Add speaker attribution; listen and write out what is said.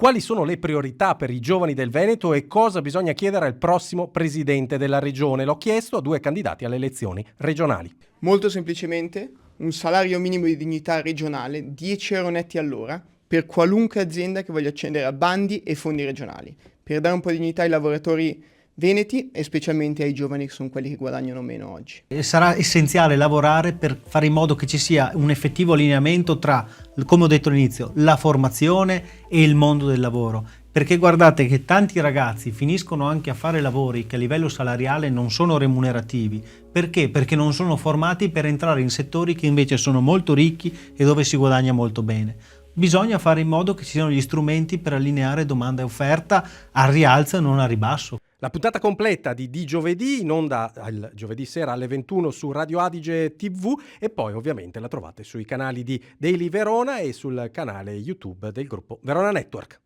Speaker 1: Quali sono le priorità per i giovani del Veneto e cosa bisogna chiedere al prossimo presidente della regione? L'ho chiesto a 2 candidati alle elezioni regionali.
Speaker 2: Molto semplicemente un salario minimo di dignità regionale, 10 euro netti all'ora, per qualunque azienda che voglia accedere a bandi e fondi regionali, per dare un po' di dignità ai lavoratori veneti e specialmente ai giovani che sono quelli che guadagnano meno oggi.
Speaker 3: Sarà essenziale lavorare per fare in modo che ci sia un effettivo allineamento tra, come ho detto all'inizio, la formazione e il mondo del lavoro. Perché guardate che tanti ragazzi finiscono anche a fare lavori che a livello salariale non sono remunerativi. Perché? Perché non sono formati per entrare in settori che invece sono molto ricchi e dove si guadagna molto bene. Bisogna fare in modo che ci siano gli strumenti per allineare domanda e offerta al rialzo e non al ribasso.
Speaker 1: La puntata completa di Giovedì in onda il giovedì sera alle 21 su Radio Adige TV e poi ovviamente la trovate sui canali di Daily Verona e sul canale YouTube del gruppo Verona Network.